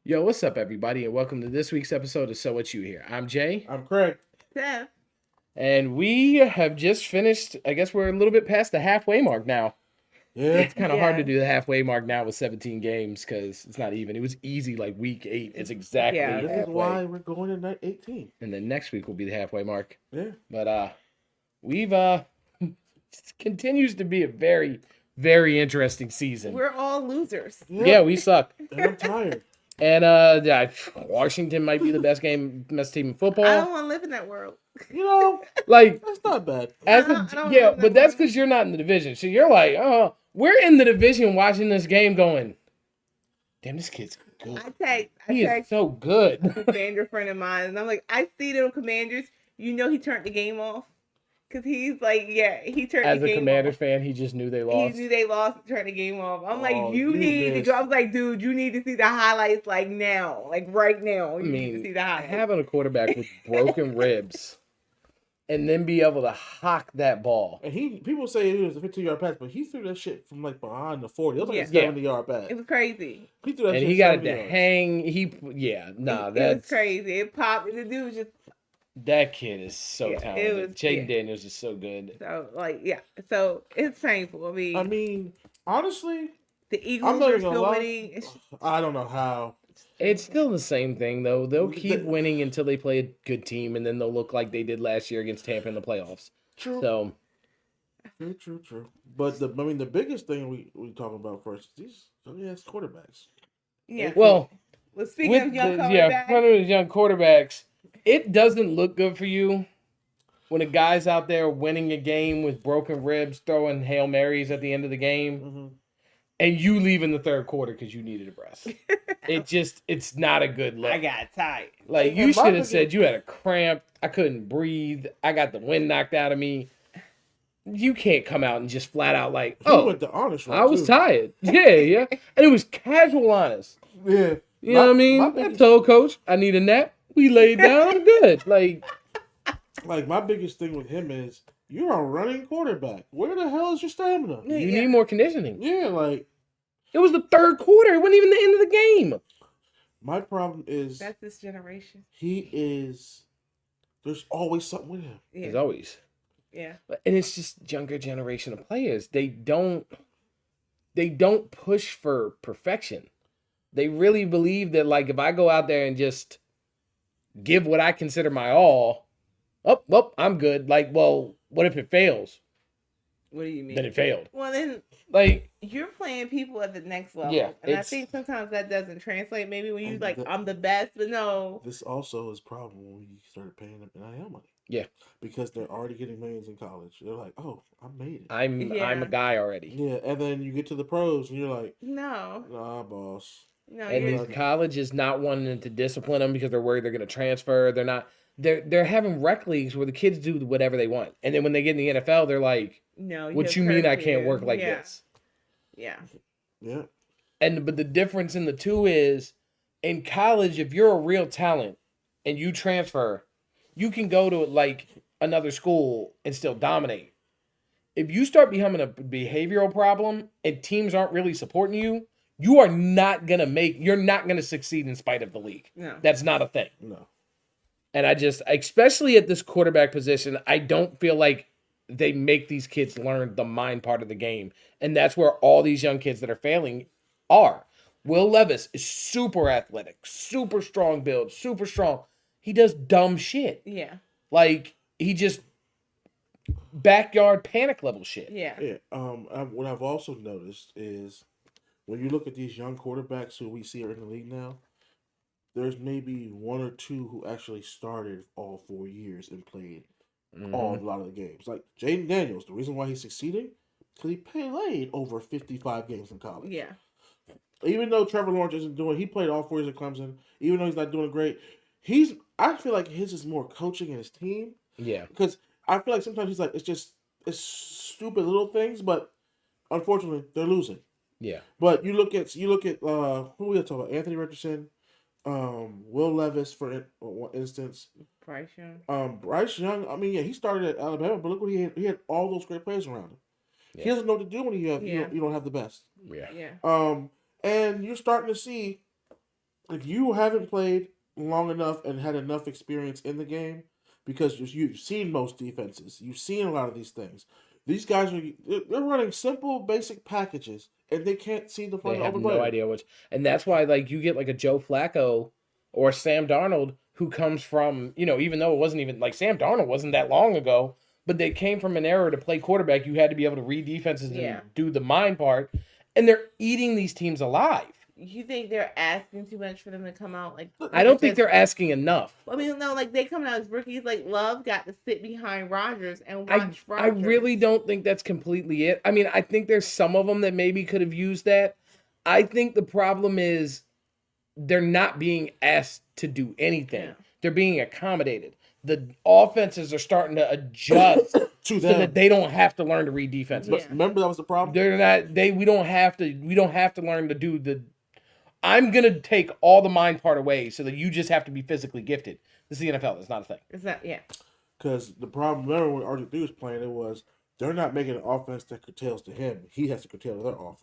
Yo, what's up, everybody, and welcome to this week's episode of So What You Hear. I'm Jay, I'm Craig. Steph. and we have just finished. I guess we're a little bit past the halfway mark now. Yeah. It's kind of hard to Yeah. do the halfway mark now with 17 games because it's not even. It was easy like week 8. It's exactly Yeah. This is halfway. why we're going to night 18. And then next week will be the halfway mark. Yeah. But we've continues to be a very, very interesting season. We're all losers. Yeah, we suck. And I'm tired. And yeah, Washington might be the best team in football. I don't want to live in that world. You know, Like that's not bad. As I don't yeah, know but that that's one. because you're not in the division. So you're like, oh, we're in the division watching this game going, damn, this kid's good. I He is text so good. a commander friend of mine, and I'm like, I see them commanders. You know, he turned the game off because he's like, yeah, he turned As the a game Commander off. fan, he just knew they He lost. knew they lost and turned the game off. I'm Oh, like, you you need to missed. go. I was like, dude, you need to see the highlights like now, like right now. I You need to see mean, the highlights. having a quarterback with broken ribs and then be able to hawk that ball. And people say it was a 15-yard pass, but he threw that shit from like behind the 40. It was like a Yeah. 70-yard pass. It was crazy. He threw that And shit he got it 70 to yards. hang. It was That's crazy. It popped. And the dude was just that kid is so Yeah, it talented. was- Jaden yeah. Daniels is so good. so like yeah. So it's painful. I mean, honestly, The I'm Eagles not are even gonna still lie. winning. It's- I don't know how. It's still the same thing though. They'll keep The- winning until they play a good team, and then they'll look like they did last year against Tampa in the playoffs. True. So True. But the biggest thing we talking about first is these ugly-ass quarterbacks. Yeah. well, Well, speaking with of young yeah, quarterbacks, front of the young quarterbacks, it doesn't look good for you when a guy's out there winning a game with broken ribs, throwing Hail Marys at the end of the game, Mm-hmm. and you leave in the third quarter because you needed a rest. It's not a good look. I got tired. Like And you my should have biggest- said you had a cramp. I couldn't breathe. I got the wind knocked out of me. You can't come out and just flat out like, He oh, went the honest route, I was too. tired. Yeah. And it was casual honest. Yeah. You know what I mean? My I biggest- told coach I need a nap. We laid down. I'm good. Like, Like, my biggest thing with him is you're a running quarterback. Where the hell is your stamina? Yeah. you need more conditioning. Yeah, like, It was the third quarter. It wasn't even the end of the game. my problem is That's this generation. there's always something with him. Yeah. As always. Yeah. And it's just younger generation of players. They don't push for perfection. They really believe that like if I go out there and just give what I consider my all, well, I'm good. Like, well, what if it fails? What do you mean? Then it failed. Well, then Like, you're playing people at the next level. Yeah, And I it's- think sometimes that doesn't translate. Maybe when you And like, the- I'm the best, but no. This also is a problem when we started paying them NIL money. Yeah. Because they're already getting millions in college. They're like, oh, I made it. I'm Yeah. a guy already. Yeah, and then you get to the pros and you're like, No. nah, boss. No. And You're, the college is not wanting to discipline them because they're worried they're going to transfer. They're not. They're having rec leagues where the kids do whatever they want, and then when they get in the NFL, they're like, no. "What have you mean I curfew. can't work like Yeah. this?" Yeah. Yeah. But the difference in the two is, in college, if you're a real talent and you transfer, you can go to like another school and still dominate. If you start becoming a behavioral problem and teams aren't really supporting you, you're not gonna succeed in spite of the league. No. That's not a thing. No. And especially at this quarterback position, I don't feel like they make these kids learn the mind part of the game. And that's where all these young kids that are failing are. Will Levis is super athletic, super strong build, super strong. He does dumb shit. Yeah. Like, he just backyard panic level shit. Yeah. Yeah. What I've also noticed is when you look at these young quarterbacks who we see are in the league now, there's maybe one or two who actually started all 4 years and played Mhm. a lot of the games. Like Jaden Daniels, the reason why he's succeeding because he played over 55 games in college. Yeah. Even though Trevor Lawrence isn't doing, he played all 4 years at Clemson. Even though he's not doing great, I feel like his is more coaching and his team Yeah. because I feel like sometimes he's like it's stupid little things, but unfortunately they're losing. Yeah. But you look at who we talking about? Anthony Richardson, Will Levis for instance, Bryce Young. Bryce Young. I mean, yeah, he started at Alabama, but look what he had. He had all those great players around him. He Yeah. doesn't know what to do when you Yeah. don't have the best. Yeah. Yeah. And you're starting to see if you haven't played long enough and had enough experience in the game, because you've seen most defenses, you've seen a lot of these things. These guys they're running simple, basic packages, and they can't see the They front of the have open no player. idea which, and that's why like you get like a Joe Flacco or Sam Darnold who comes from, even though it wasn't even like Sam Darnold wasn't that long ago, but they came from an era to play quarterback. You had to be able to read defenses Yeah. and do the mind part, and they're eating these teams alive. You think they're asking too much for them to come out like? I don't think they're asking enough. I mean, no, like they coming out as rookies. Like Love got to sit behind Rodgers and I watch I Rodgers. really don't think that's completely it. I mean, I think there's some of them that maybe could have used that. I think the problem is they're not being asked to do anything. Yeah. They're being accommodated. The offenses are starting to adjust To so them. that they don't have to learn to read defenses. Yeah. Remember that was the problem. They're not we don't have to learn to do the I'm going to take all the mind part away so that you just have to be physically gifted. This is the NFL. It's not a thing. Is that yeah? Because the problem, remember when RG3 was playing, it was they're not making an offense that curtails to him. He has to curtail to their offense.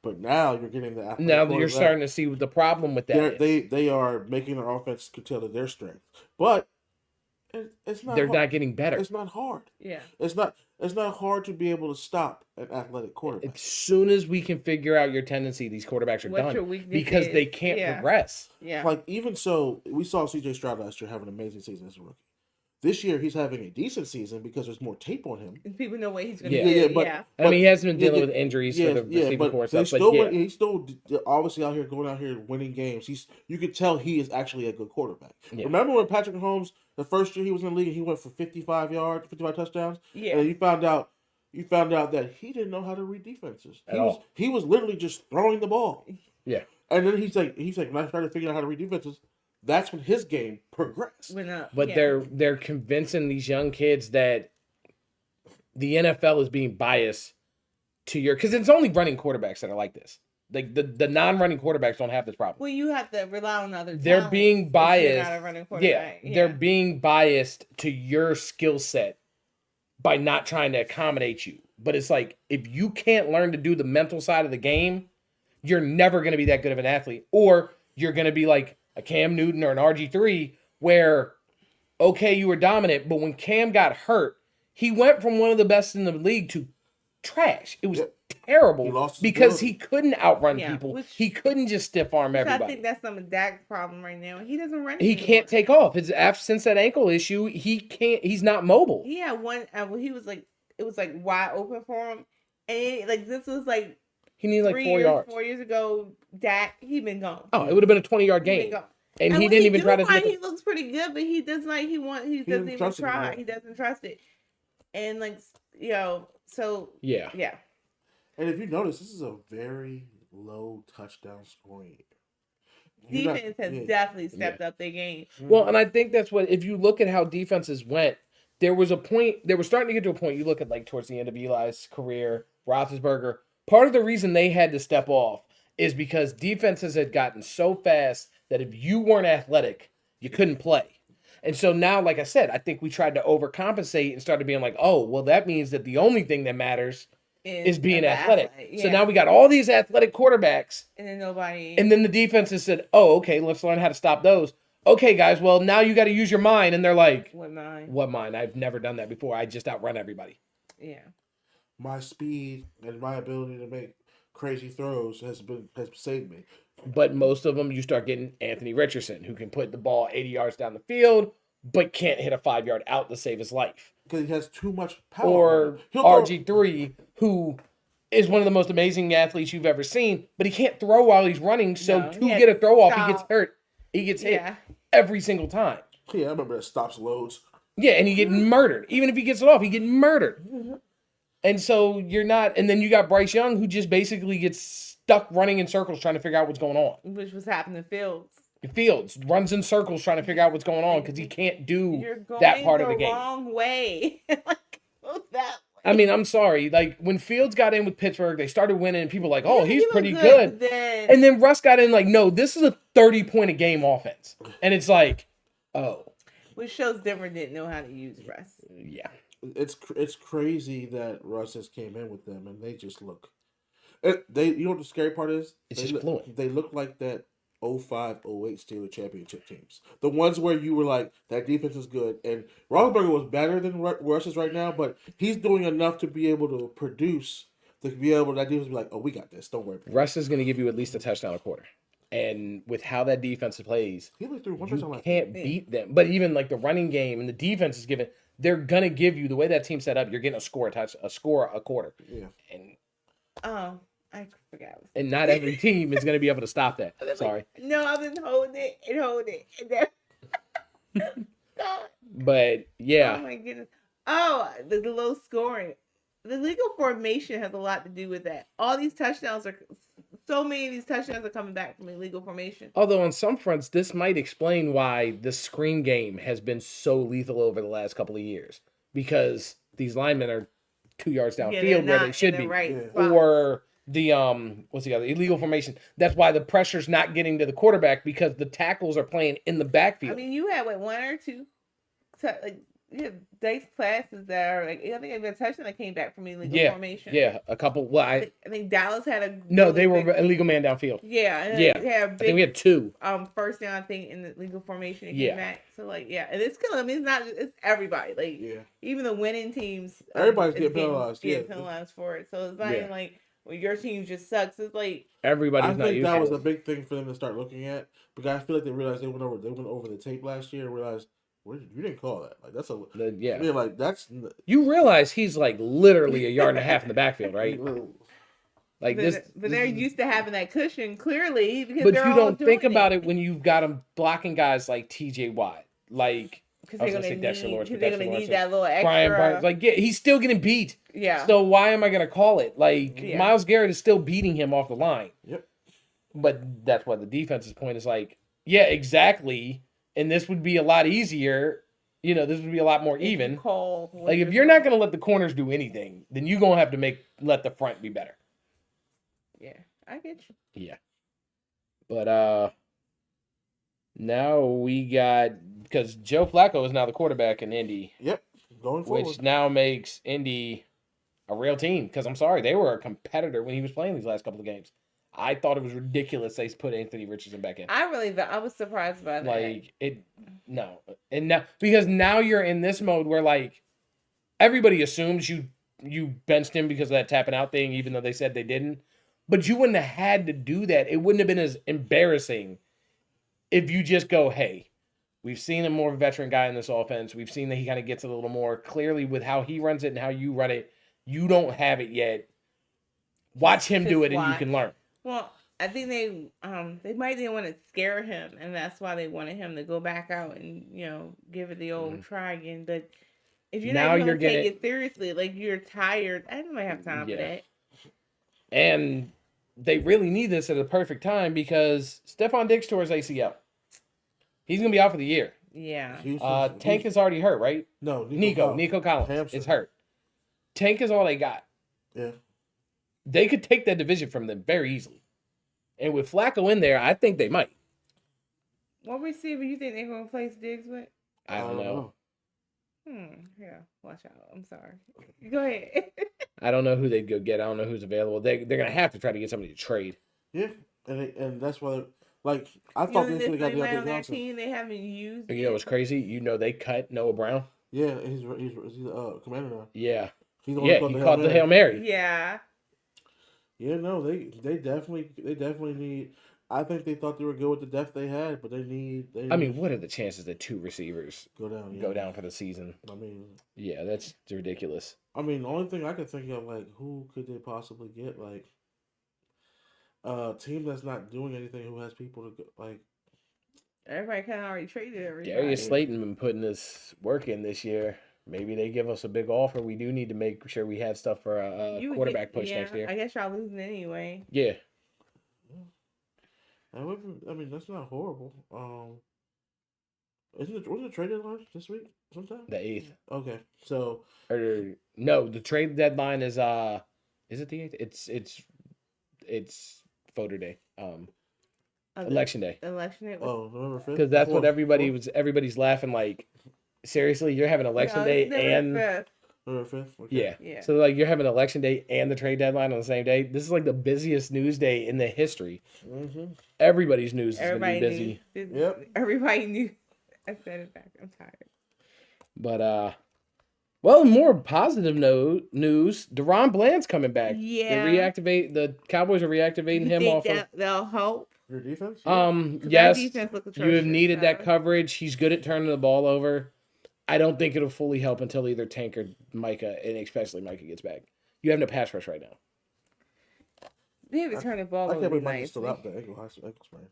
But now you're getting the athletic Now you're quarterback. starting to see what the problem with that is. They are making their offense curtail to their strength. But it's not. They're hard. not getting better. It's not hard. Yeah. It's not hard to be able to stop an athletic quarterback. As soon as we can figure out your tendency, these quarterbacks are What your done weakness because they is. can't Yeah. progress. Yeah. Like even so, we saw CJ Stroud last year have an amazing season as a rookie. This year he's having a decent season because there's more tape on him. And people know what he's gonna Yeah. do. Yeah, Yeah. but- I mean, he hasn't been dealing yeah, with injuries Yeah, for the receiving but core he's stuff, still but yeah. he's still obviously going out here winning games. You could tell he is actually a good quarterback. Yeah. Remember when Patrick Mahomes the first year he was in the league and he went for 55 yards, 55 touchdowns, Yeah. and you found out that he didn't know how to read defenses. At all. He was literally just throwing the ball. Yeah. And then he's like when I started figuring out how to read defenses, that's when his game progressed. Went up. But yeah. they're convincing these young kids that the NFL is being biased to because it's only running quarterbacks that are like this. Like the non-running quarterbacks don't have this problem. Well, you have to rely on other. They're talents being if you're biased. not a running Yeah, quarterback. they're being biased to your skill set by not trying to accommodate you. But it's like if you can't learn to do the mental side of the game, you're never going to be that good of an athlete, or you're going to be like a Cam Newton or an RG3 where, okay, you were dominant, but when Cam got hurt, he went from one of the best in the league to trash. It was terrible He lost his because ability. he couldn't outrun Yeah, people. which- He couldn't just stiff arm I everybody. think that's some of Dak's problem right now. He doesn't run. He anymore. can't take off. Since that ankle issue, he can't. He's not mobile. He had one. He was like, it was like wide open for him, and like this was like He needed like 4 yards. 4 years ago. Dak, he been gone. Oh, it would have been a 20-yard He been game, gone. and he when didn't even do try to. run, he looks pretty good, but he does not. He doesn't doesn't even trust it try. anymore. He doesn't trust it, and like so Yeah, yeah. And if you notice, this is a very low touchdown scoring year. You're not- Defense has yeah. definitely stepped up their game. Well, and I think that's what. If you look at how defenses went, there was a point. They were starting to get to a point. You look at like towards the end of Eli's career, Roethlisberger. Part of the reason they had to step off is because defenses had gotten so fast that if you weren't athletic, you couldn't play. And so now, like I said, I think we tried to overcompensate and started being like, oh, well, that means that the only thing that matters is being the athletic. athlete, So yeah. now we got all these athletic quarterbacks, and then nobody. and then the defenses said, oh, okay, let's learn how to stop those. Okay, guys, well, now you got to use your mind. And they're like, with mine. what mind? I've never done that before. I just outrun everybody. Yeah. My speed and my ability to make crazy throws has saved me. But most of them, you start getting Anthony Richardson, who can put the ball 80 yards down the field, but can't hit a 5-yard out to save his life. Because he has too much power. Or He'll throw- RG3, who is one of the most amazing athletes you've ever seen, but he can't throw while he's running. So No, to he had get a throw off, stop. he gets hurt. He gets hit Yeah. every single time. Yeah, I remember that stops loads. Yeah, and he get murdered. Even if he gets it off, he get murdered. And so you're not. And then you got Bryce Young, who just basically gets stuck running in circles trying to figure out what's going on. Which was happening in Fields. Fields runs in circles trying to figure out what's going on because he can't do You're going that part of the the game. wrong way. Like, go that way. I mean, I'm sorry. Like when Fields got in with Pittsburgh, they started winning, and people were like, "Oh, Yeah, he's he looked pretty good, good." but then- And then Russ got in, like, "No, this is a 30-point a game offense," and it's like, "Oh, Which shows Denver didn't know how to use Russ. yeah." It's crazy that Russ has came in with them and they just look. You know what the scary part is? It's They just fluent. They look like that 05, 08 Steelers championship teams. The ones where you were like, that defense is good. And Roethlisberger was better than Russ is right now, but he's doing enough to be able to produce, to be able, that defense to be like, oh, we got this. Don't worry. Russ is going to give you at least a touchdown a quarter. And with how that defense plays, He only threw one you touchdown last can't beat them. But even like the running game and the defense is given, they're going to give you, the way that team's set up, you're getting a score a quarter. Yeah. And I forgot. And not every team is going to be able to stop that. Sorry. No, I've been holding it and holding it. And then... But yeah. Oh my goodness. Oh, the low scoring. The legal formation has a lot to do with that. All these touchdowns are, so many of these touchdowns are coming back from illegal formation. Although on some fronts, this might explain why the screen game has been so lethal over the last couple of years, because these linemen are 2 yards downfield where they should be, or the what's the other illegal formation. That's why the pressure's not getting to the quarterback, because the tackles are playing in the backfield. I mean, you had one or two, dice classes that are like, I think a touchdown that came back from illegal formation. Yeah, a couple. Well, I think Dallas had a they were illegal man downfield. Yeah, I think we had two. First down, I think, in the legal formation. It came back. So and it's killing. I mean, it's not. It's everybody. Even the winning teams. Everybody's getting penalized. Getting penalized for it. So it's not even like, well, your team just sucks. It's like everybody's not. I think that was a big thing for them to start looking at, because I feel like they realized they went over the tape last year and realized, you didn't call that. Like, that's I mean, like, that's. You realize he's like literally a yard and a half in the backfield, right? Like but they're used to having that cushion, clearly. Because but you don't think about it when you've got them blocking guys like T.J. Watt, like. Because they're going to need that little extra. Brian Burns, like, he's still getting beat. Yeah. So why am I going to call it? Like, Myles Garrett is still beating him off the line. Yep. But that's why the defense's point is like, yeah, exactly. And this would be a lot easier. This would be a lot more even. Like, if you're not going to let the corners do anything, then you're going to have to let the front be better. Yeah, I get you. Yeah. But, now we got, because Joe Flacco is now the quarterback in Indy. Yep, going forward. Which now makes Indy a real team. Because I'm sorry, they were a competitor when he was playing these last couple of games. I thought it was ridiculous they put Anthony Richardson back in. I was surprised by that. No. And now, because now you're in this mode where, like, everybody assumes you benched him because of that tapping out thing, even though they said they didn't. But you wouldn't have had to do that. It wouldn't have been as embarrassing if you just go, hey, we've seen a more veteran guy in this offense. We've seen that he kind of gets it a little more clearly with how he runs it and how you run it. You don't have it yet. Watch him do it and you can learn. Well, I think they might didn't want to scare him, and that's why they wanted him to go back out and give it the old try again. But if you're not going to take it seriously, like, you're tired, I don't have time for that. And they really need this at a perfect time, because Stephon Diggs tore his ACL. He's going to be out for the year. Yeah. Tank is already hurt, right? No, Nico Collins is hurt. Tank is all they got. Yeah. They could take that division from them very easily. And with Flacco in there, I think they might. What receiver you think they're going to place Diggs with? I don't know. Yeah, watch out. I'm sorry. Go ahead. I don't know who they'd go get. I don't know who's available. They're going to have to try to get somebody to trade. Yeah, and that's why, like, I thought they should have got the other Johnson. Team they haven't used. You know what's crazy? They cut Noah Brown. Yeah, he's commander now. Yeah. He caught the Hail Mary. Yeah. Yeah, no, they definitely need. I think they thought they were good with the depth they had, but they need. I mean, what are the chances that two receivers go down for the season? I mean, yeah, that's ridiculous. I mean, the only thing I could think of, like, who could they possibly get? Like, a team that's not doing anything, who has people to go, like. Everybody kind of already traded everybody. Darius Slayton been putting his work in this year. Maybe they give us a big offer. We do need to make sure we have stuff for a quarterback push next year. I guess y'all losing anyway. Yeah. I mean, that's not horrible. Wasn't the trade deadline this week sometime? The 8th. Okay, so. No, the trade deadline is it the 8th? It's voter day. Election day. Election day. November 5th. Because that's what everybody's laughing like. Seriously, you're having election day and November 5th? Okay. Yeah. Yeah. So like you're having election day and the trade deadline on the same day. This is like the busiest news day in the history. Mm-hmm. Everybody's news is going to be Everybody busy. knew. Yep. Everybody knew. I said it back. I'm tired. But well, more positive news. Deron Bland's coming back. Yeah. The Cowboys are reactivating You him think off that they'll help? Your defense? Yes. Defense look You have atrocious, needed that so. coverage. He's good at turning the ball over. I don't think it'll fully help until either Tank or Micah, and especially Micah, gets back. You have no pass rush right now. They have to turn the ball I over. can't believe Nice. Micah's still out there. Ankle sprain.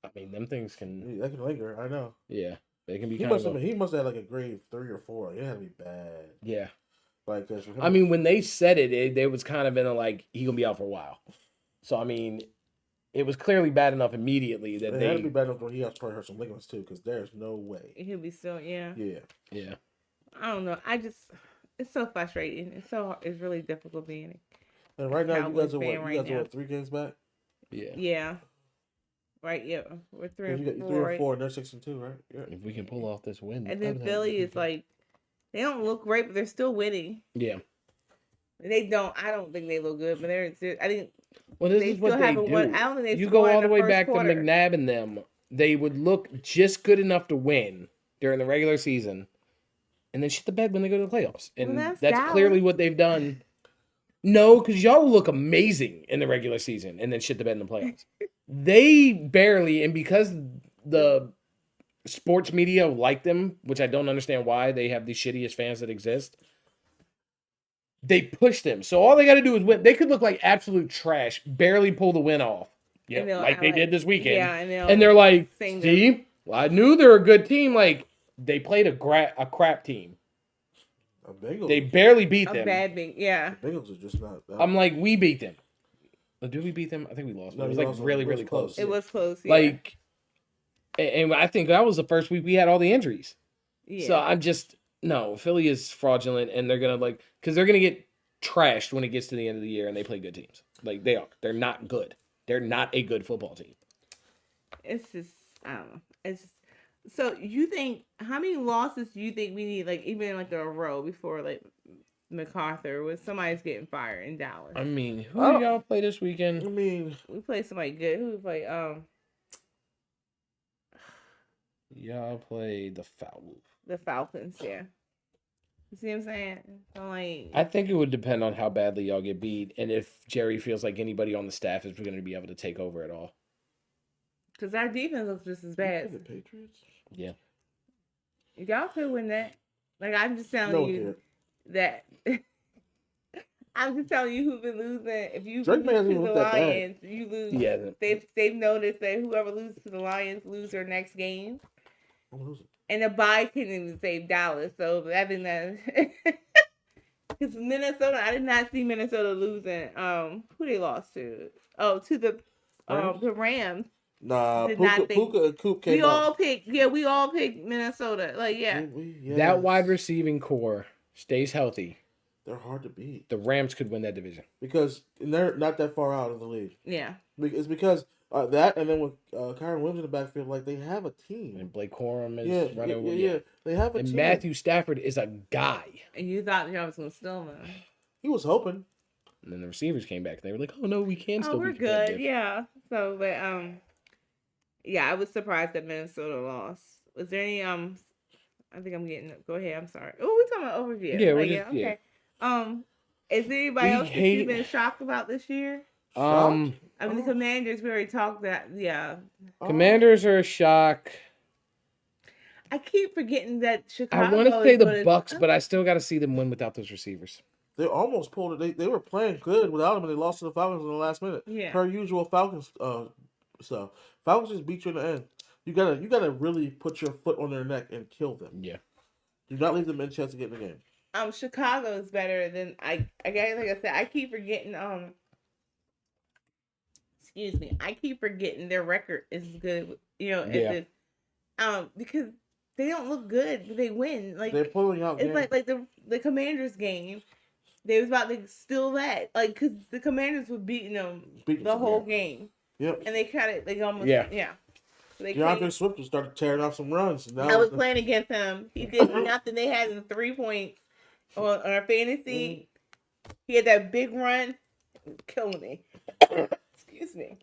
I mean, them things can. They can linger. I know. Yeah, they can be. He must have had like a grade 3 or 4. It had to be bad. Yeah. Like I mean, when they said it was kind of in a like he gonna be out for a while. So I mean, it was clearly bad enough immediately that it had to be bad enough when he has probably hurt some ligaments too, because there's no way. He'll be still, yeah. Yeah. I don't know. It's so frustrating. It's really difficult being. And right now, you guys are what? Right You guys are what, 3 games back? Yeah. Yeah. Right. Yeah. We're 3 and 4. You got 3 and 4, and they're 6 and 2, right? Yeah. If we can pull off this win, and then Philly is like, they don't look great, but they're still winning. Yeah. They don't. I don't think they look good, but they're. I think. Well, this is what they do. I don't think they. You go all the way back quarter. to McNabb and them. They would look just good enough to win during the regular season, and then shit the bed when they go to the playoffs. And that's clearly what they've done. No, because y'all look amazing in the regular season, and then shit the bed in the playoffs. They barely, and because the sports media like them, which I don't understand why they have the shittiest fans that exist. They push them. So all they got to do is win. They could look like absolute trash, barely pull the win off. Yeah, like they did this weekend. Yeah, and they're like, see, well, I knew they're a good team. Like, they played a crap team. They barely beat them. Yeah. The Bengals are just not. I'm like, we beat them. But did we beat them? I think we lost. No, it was like really, really close. It was close. Yeah. Like, and I think that was the first week we had all the injuries. Yeah. So I'm just, no, Philly is fraudulent, and they're going to, because they're going to get trashed when it gets to the end of the year, and they play good teams. Like, they are. They're not good. They're not a good football team. It's just, I don't know. It's just, so you think, how many losses do you think we need, like, even like a row before, like, MacArthur, when somebody's getting fired in Dallas? I mean, who do y'all play this weekend? I mean, we play somebody good. Who we play? Y'all play the Falcons. The Falcons, yeah. You see what I'm saying? So like, I think it would depend on how badly y'all get beat, and if Jerry feels like anybody on the staff is going to be able to take over at all. Because our defense looks just as bad. The Patriots? Yeah. Y'all could win that. Like, I'm just telling you that. I'm just telling you who's been losing. If you lose to the Lions, you lose. Yeah. They've noticed that whoever loses to the Lions lose their next game. And the bye couldn't even save Dallas. So I think that because Minnesota, I did not see Minnesota losing. Who they lost to? Oh, to the Rams. Nah, Puka and Coop came out. We all picked Minnesota. Like, yeah. Yes. That wide receiving core stays healthy. They're hard to beat. The Rams could win that division. Because they're not that far out of the league. Yeah. It's because that, and then with Kyron Williams in the backfield, like, they have a team. And Blake Corum is running with Yeah, they have a team. And Matthew Stafford is a guy. And you thought y'all was going to steal him. He was hoping. And then the receivers came back. And they were like, oh, no, we can still be good. Yeah. So, but, yeah, I was surprised that Minnesota lost. Was there any, I think I'm getting, go ahead, I'm sorry. Oh, we're talking about overview. Yeah, we're just, okay. Is there anybody else that you've been shocked about this year? I mean, the Commanders, we already talked that, yeah. Commanders are a shock. I keep forgetting that Chicago. I want to say the Bucks, but I still got to see them win without those receivers. They almost pulled it. They were playing good without them, and they lost to the Falcons in the last minute. Yeah. Per usual Falcons stuff. Falcons just beat you in the end. You gotta really put your foot on their neck and kill them. Yeah. Do not leave them any chance to get in the game. Chicago is better than like I said, I keep forgetting excuse me, I keep forgetting their record is good, because they don't look good, but they win. Like, they're pulling out. It's like the Commanders game. They was about to steal that, like, because the Commanders were beating them the whole game. Yep. And they almost So DeAndre Swift started tearing off some runs. I was playing against him. He did nothing. They had 3 points. on our fantasy. He had that big run, killing me. Excuse me.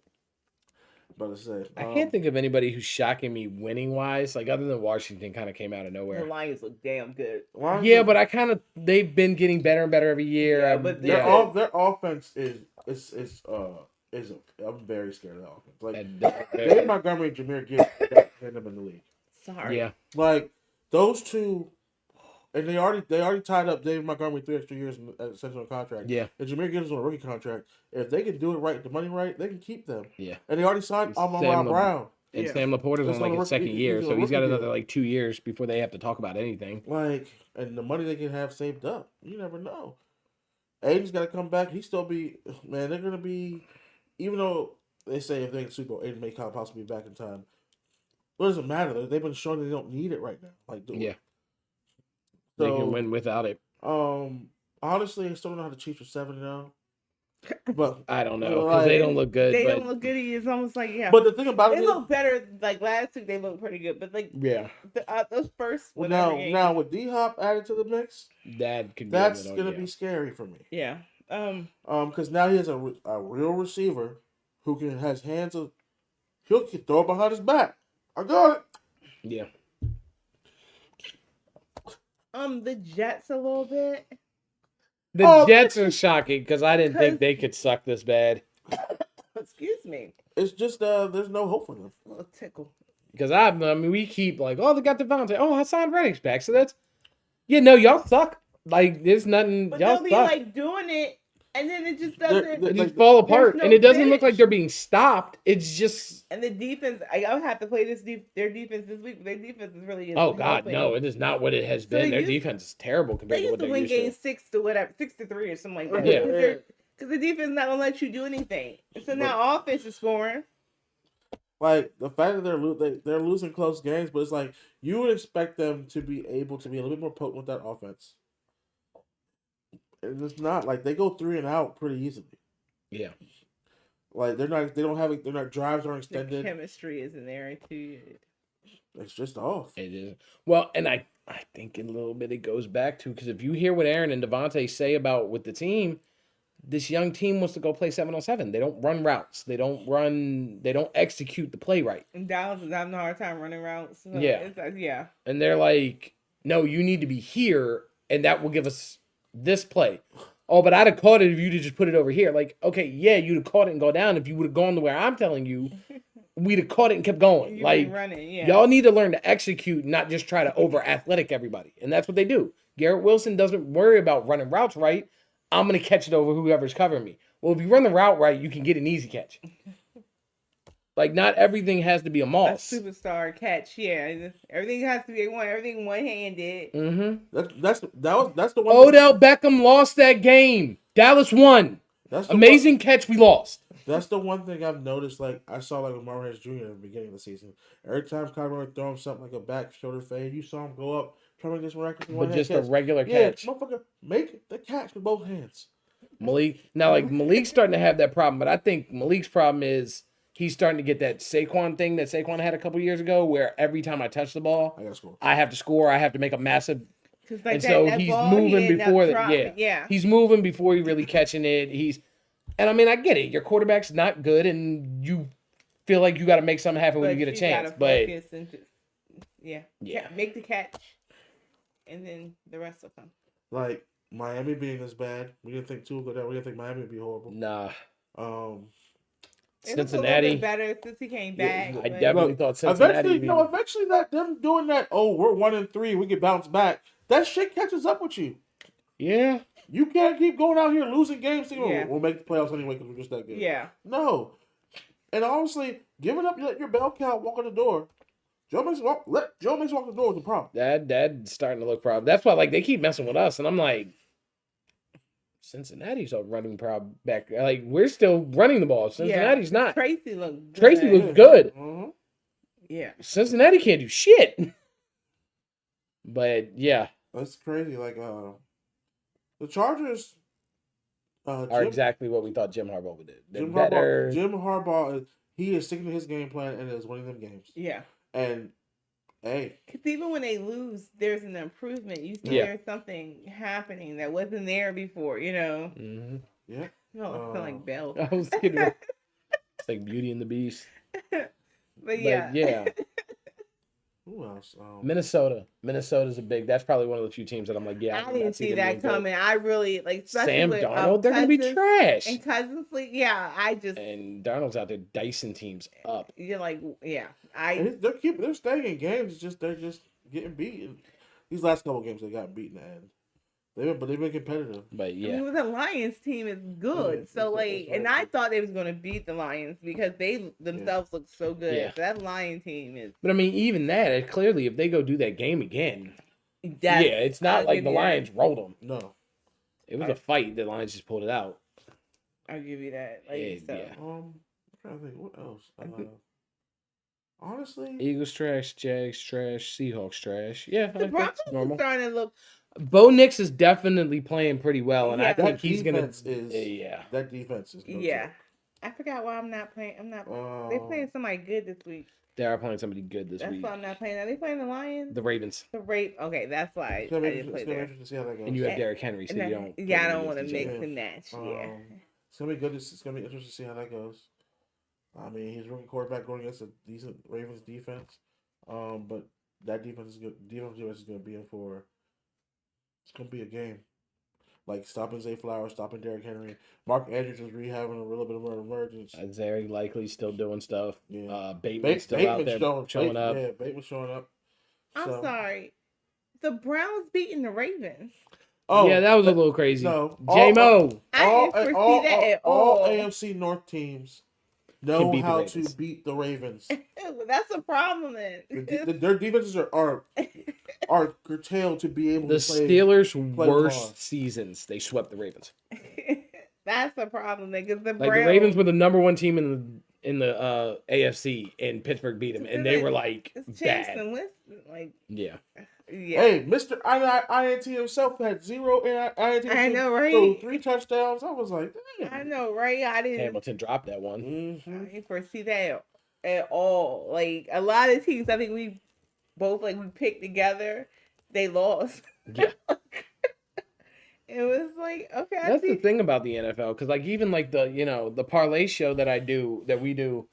But I said, I can't think of anybody who's shocking me winning wise, like other than Washington, kind of came out of nowhere. The Lions look damn good. Yeah, but they've been getting better and better every year. Yeah, but their offense is I'm very scared of the offense. Like Dave Montgomery and Jahmyr Gibbs hit them in the league. Sorry. Yeah. Like those two, and they already tied up Dave Montgomery 3 extra years in a central contract. Yeah. And Jahmyr Gibbs on a rookie contract. If they can do it right, the money right, they can keep them. Yeah. And they already signed Amon Brown. And Sam Laporta's on like his second year, so he's got another like 2 years before they have to talk about anything. Like, and the money they can have saved up, you never know. Aiden's got to come back. He still be, man. They're gonna be, even though they say if they can Super Bowl, Aiden may possibly be back in time. What does it matter? They've been showing they don't need it right now. Like, yeah, so, they can win without it. Honestly, I still don't know how the Chiefs are 7-0. But I don't know because they don't look good. They don't look good. It's almost like But the thing about they look better. Like last week, they looked pretty good. But like those first. Well, now with D-Hop added to the mix, that's gonna be scary for me. Yeah. Because now he has a real receiver who has hands of. He'll throw it behind his back. I got it. Yeah. The Jets a little bit. The Jets are shocking because I didn't think they could suck this bad. Excuse me. It's just there's no hope for them. A little tickle. Because I mean, we keep like, oh, they got Devontae. Oh, Hassan Reddick's back. So that's, no, y'all suck. Like, there's nothing. But y'all they'll be suck. like doing it, and then it just doesn't. It just fall apart, and it doesn't look like they're being stopped. It's just. And the defense, I'll have to play their defense this week. But their defense is really. Oh God, no! It is not what it has been. Their defense is terrible compared to what they used to. They used to win games 6-3 or something like that. Yeah. Because the defense is not gonna let you do anything. So now offense is scoring. Like the fact that they're losing close games, but it's like you would expect them to be able to be a little bit more potent with that offense. And it's not like they go 3 and out pretty easily. Yeah. Like they're not drives aren't extended. The chemistry isn't there too. It's just off. It is. Well, and I think in a little bit it goes back to because if you hear what Aaron and Devontae say about with the team, this young team wants to go play 7-on-7. They don't run routes. They don't execute the play right. And Dallas is having a hard time running routes. So yeah. It's like, yeah. And they're like, no, you need to be here, and that will give us this play. Oh, but I'd have caught it if you'd have just put it over here. Like, okay, yeah, you'd have caught it and go down. If you would have gone to where I'm telling you, we'd have caught it and kept going. You'd like, running, yeah. Y'all need to learn to execute, not just try to over-athletic everybody. And that's what they do. Garrett Wilson doesn't worry about running routes right. I'm going to catch it over whoever's covering me. Well, if you run the route right, you can get an easy catch. Like, not everything has to be a moss. A superstar catch, yeah. Everything has to be everything one-handed. Mm-hmm. That's the one. Odell Beckham lost that game. Dallas won. Amazing catch. We lost. That's the one thing I've noticed. Like I saw, like with Marvin Harris Jr. at the beginning of the season. Every time Kyler Murray throw him something like a back shoulder fade, you saw him go up, try to make this miraculous one-hand just catch. a regular yeah, catch. Motherfucker, make the catch with both hands. Malik's starting to have that problem, but I think Malik's problem is he's starting to get that Saquon thing that Saquon had a couple years ago, where every time I touch the ball, I have to score. I have to make a massive. Like and so he's moving before that. Yeah, he's moving before he really catching it. And I mean, I get it. Your quarterback's not good, and you feel like you got to make something happen when you get a chance. But make the catch, and then the rest will come. Like Miami being this bad, we didn't think Tua would go down. We didn't think Miami would be horrible. Nah. Cincinnati better since he came back. I definitely thought Cincinnati. Eventually, that them doing that. Oh, we're 1-3. We can bounce back. That shit catches up with you. Yeah. You can't keep going out here losing games thinking, we'll make the playoffs anyway because we're just that good. Yeah. No. And honestly, giving up your bell count, walk on the door. Let Joe Mixon walk the door is a problem. That's starting to look problem. That's why they keep messing with us, and I'm like, Cincinnati's a running problem back. Like we're still running the ball. Cincinnati's not. Tracy looks good. Tracy looks good. Mm-hmm. Yeah. Cincinnati can't do shit. But yeah, that's crazy. Like the Chargers are exactly what we thought Jim Harbaugh would do. Jim Harbaugh, he is sticking to his game plan and is winning them games. Yeah. And Hey, because even when they lose, there's an improvement. You see, there's something happening that wasn't there before. Mm-hmm. Yeah. No, I feel like Belle. I was kidding. It's like Beauty and the Beast. But yeah. Who else? Minnesota. Minnesota's a big. That's probably one of the few teams that I'm like, yeah, I didn't see that coming. I really like, especially Sam with Darnold. They're gonna be trash. And Cousins, yeah, and Darnold's out there dicing teams up. You're like, yeah, they're staying in games. They're just getting beaten. These last couple games they got beaten and they've been competitive. But yeah, I mean, the Lions team is good. So like, and I thought they was gonna beat the Lions because they themselves look so good. Yeah. So that Lion team is. But I mean, even that, clearly, if they go do that game again, it's not like the Lions rolled them. No, it was a fight. The Lions just pulled it out. I'll give you that. Like, so. I'm trying to think what else. Honestly, Eagles trash, Jags trash, Seahawks trash. Yeah, the Broncos are starting to look. Bo Nix is definitely playing pretty well, and I think he's gonna. That defense is. No joke. I forgot why I'm not playing. They're playing somebody good this week. They are playing somebody good this week. That's why I'm not playing. Are they playing the Lions? The Ravens. Okay, that's why I didn't play there. To see how that goes. And you have Derrick Henry, so you don't. Yeah, I don't want to mix and match. It's gonna be good. It's gonna be interesting to see how that goes. I mean, he's rookie quarterback going against a decent Ravens defense, but that defense is good. Defense is going to be in for. It's going to be a game. Like stopping Zay Flowers, stopping Derrick Henry. Mark Andrews is rehabbing a little bit of an emergence. Very likely still doing stuff. Yeah. Bateman's still out there showing up. Yeah, Bateman's showing up. I'm sorry. The Browns beating the Ravens. Oh, yeah, that was a little crazy. No. J-Mo. I didn't foresee that at all. All AFC North teams know how to beat the Ravens. That's a problem then. Their defenses are curtailed to be able to play. The Steelers' worst seasons, they swept the Ravens. That's a problem then, because the Ravens were the number one team in the AFC, and Pittsburgh beat them, and they were like bad. Yeah. Hey, Mr. INT himself had 0 INT. I know, right? So 3 touchdowns. I was like, damn. I know, right? I didn't. Hamilton dropped that one. Mm-hmm. I didn't foresee that at all. Like a lot of teams, I think we both we picked together. They lost. Yeah. It was like, okay. That's the thing about the NFL, because even the parlay show that we do,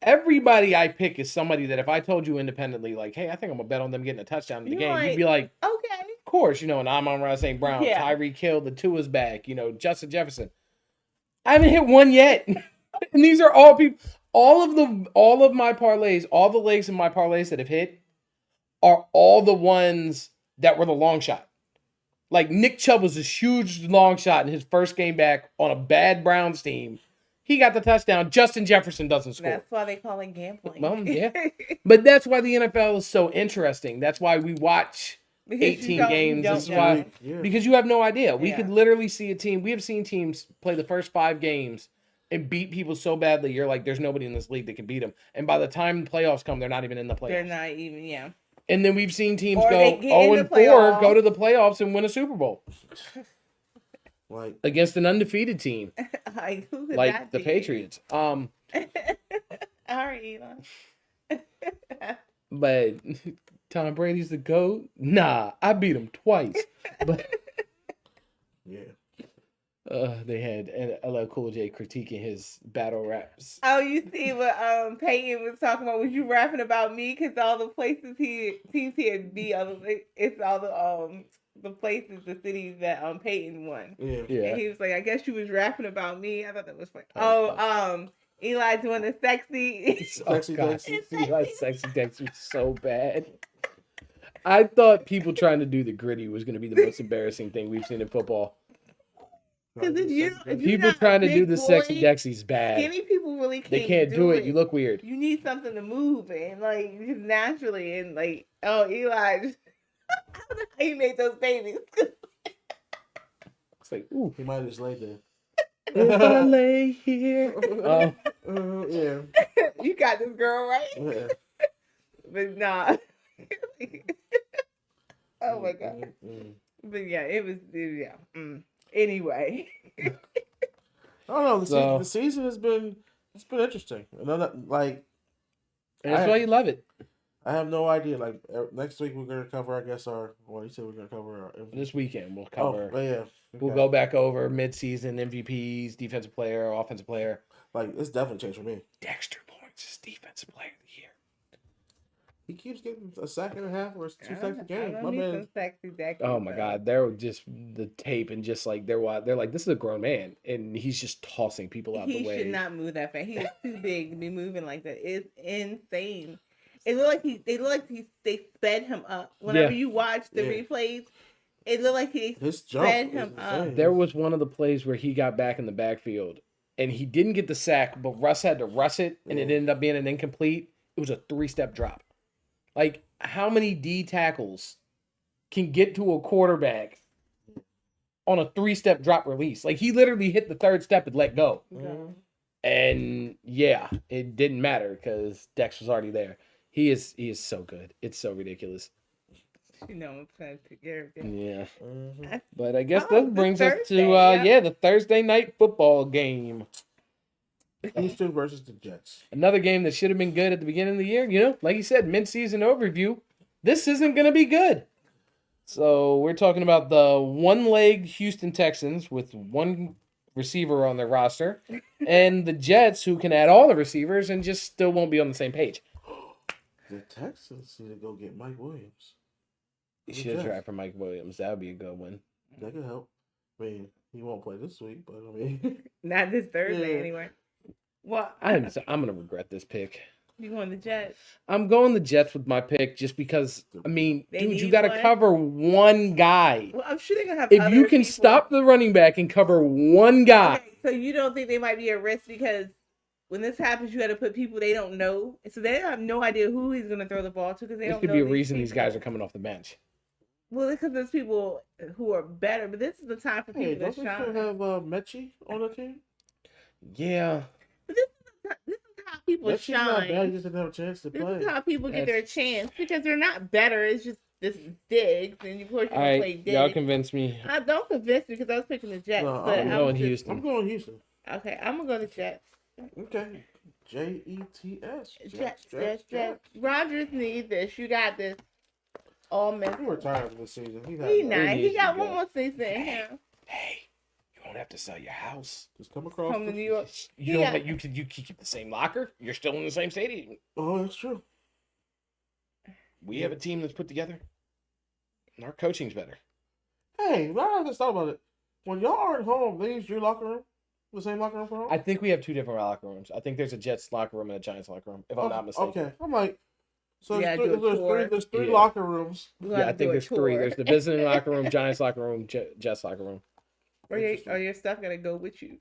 everybody I pick is somebody that if I told you independently, hey, I think I'm gonna bet on them getting a touchdown in the game, you'd be like, okay, of course, and I'm on Ross St. Brown, Tyreek Hill, the Tua's back, Justin Jefferson. I haven't hit one yet, and these are all people. All of my parlays, all the legs in my parlays that have hit, are all the ones that were the long shot. Like Nick Chubb was a huge long shot in his first game back on a bad Browns team. He got the touchdown. Justin Jefferson doesn't score. That's why they call it gambling. Well, yeah. But that's why the NFL is so interesting. That's why we watch 18 games. This is why, because you have no idea. We could literally see a team. We have seen teams play the first 5 games and beat people so badly. You're like, there's nobody in this league that can beat them. And by the time the playoffs come, they're not even in the playoffs. They're not even, yeah. And then we've seen teams go 0-4, go to the playoffs and win a Super Bowl. Against an undefeated team. Like the Patriots. All right, Elon. But Tom Brady's the GOAT? Nah, I beat him twice. But yeah. They had LL Cool J critiquing his battle raps. Oh, you see what Peyton was talking about? Was you rapping about me? Because all the places teams he had beat, it's all the places, the cities that Peyton won. Yeah. And he was like, I guess you was rapping about me. I thought that was funny. Eli doing the sexy Eli's sexy Dex was so bad. I thought people trying to do the gritty was going to be the most embarrassing thing we've seen in football. Because if people trying to do the sexy Dexy's bad. Skinny people really can't. They can't do it. You look weird. You need something to move and just naturally and Eli, just, I don't know how you made those babies. It's like, ooh, he might have just laid there. If I lay here, yeah, you got this girl right. Yeah. But nah. Oh my god. But yeah, it was Anyway. I don't know. The season has been interesting. Another and that's why you love it. I have no idea. Like next week we're gonna cover. I guess you said we're gonna cover our. This weekend we'll cover. Oh yeah. Okay. We'll go back over mid-season MVPs, defensive player, offensive player. Like it's definitely changed for me. Dexter Lawrence is defensive player of the year. He keeps getting a sack and a half or 2 sacks a game. My man. Sexy Dexter, oh my God, they're just the tape and just like they're like this is a grown man and he's just tossing people out the way. He should not move that fast. He is too big to be moving like that. It's insane. It looked like they sped him up. Whenever you watch the replays, it looked like he sped him up. There was one of the plays where he got back in the backfield and he didn't get the sack, but Russ had to rush it and it ended up being an incomplete. It was a 3-step drop. Like, how many D tackles can get to a quarterback on a 3-step drop release? Like, he literally hit the 3rd step and let go. Mm-hmm. And yeah, it didn't matter because Dex was already there. He is so good. It's so ridiculous. You know, I'm trying to get it. Yeah. Mm-hmm. But I guess that brings us to the Thursday night football game. Houston versus the Jets. Another game that should have been good at the beginning of the year. You know, like you said, mid-season overview. This isn't going to be good. So we're talking about the one-leg Houston Texans with one receiver on their roster and the Jets who can add all the receivers and just still won't be on the same page. The Texans need to go get Mike Williams. You should have tried for Mike Williams. That would be a good one. That could help. I mean, he won't play this week, but I mean... Not this Thursday, anyway. Well, I'm going to regret this pick. You going the Jets? I'm going the Jets with my pick just because, I mean, dude, you got to cover one guy. Well, I'm sure they're going to have if you can stop the running back and cover one guy. Okay, so you don't think they might be at risk because when this happens, you had to put people they don't know. So they have no idea who he's going to throw the ball to because they don't know. This could be a reason these guys are coming off the bench. Well, because there's people who are better, but this is the time for people to shine. Don't they have Mechie on the team? Yeah. But this is how people Mechie's shine. not bad. He just didn't have a chance to play. This is how people get their chance because they're not better. It's just this is Diggs, and of course you can play Diggs. Y'all convince me. I don't convince me because I was picking the Jets. No, but I'm going Houston. I'm going Houston. Okay, I'm gonna go the Jets. Okay. Jets. Jets. Rodgers needs this. You got this. All mental. He retired this season. He nice. He got one more season in him. Hey, you won't have to sell your house. Just come across. Come to New York. You keep the same locker. You're still in the same stadium. Oh, that's true. We have a team that's put together, and our coaching's better. Hey, I just thought about it. When y'all aren't home, they use your locker room, the same locker room for home. I think we have 2 different locker rooms. I think there's a Jets locker room and a Giants locker room, if I'm not mistaken. Okay, I'm like. So there's three locker rooms. Yeah, I think there's 3. There's the visiting locker room, Giants locker room, Jets locker room. Or your stuff gotta go with you.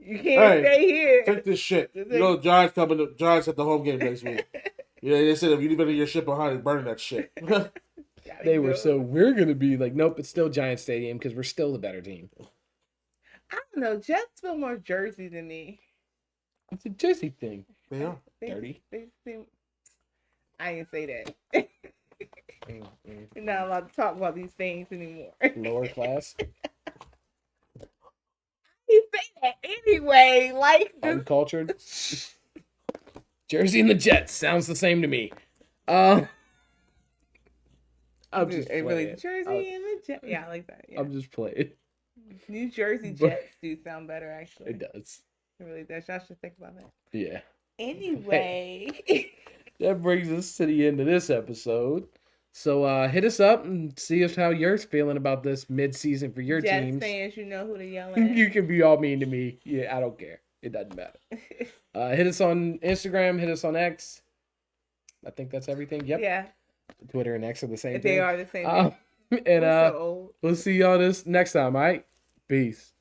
You can't stay here. Take this shit. You know, Giants at the home game next week. Yeah, they said if you leave any of your shit behind, it's burning that shit. We're gonna be like, nope, it's still Giant Stadium because we're still the better team. I don't know. Jets feel more Jersey than me. It's a Jersey thing. They are. Dirty. They seem. I didn't say that. You're not allowed to talk about these things anymore. Lower class. You say that anyway, like uncultured. Jersey and the Jets sounds the same to me. I'm just really Jersey and the Jets. Yeah, I like that. Yeah. I'm just playing. New Jersey Jets do sound better, actually. It does. It really does. I should think about that. Yeah. Anyway. That brings us to the end of this episode. So hit us up and see us how you're feeling about this mid-season for your Jets teams. fans, you know who to yell at. You can be all mean to me. Yeah, I don't care. It doesn't matter. Hit us on Instagram. Hit us on X. I think that's everything. Yep. Yeah. Twitter and X are the same thing. They are the same thing. And we'll see y'all this next time, all right? Peace.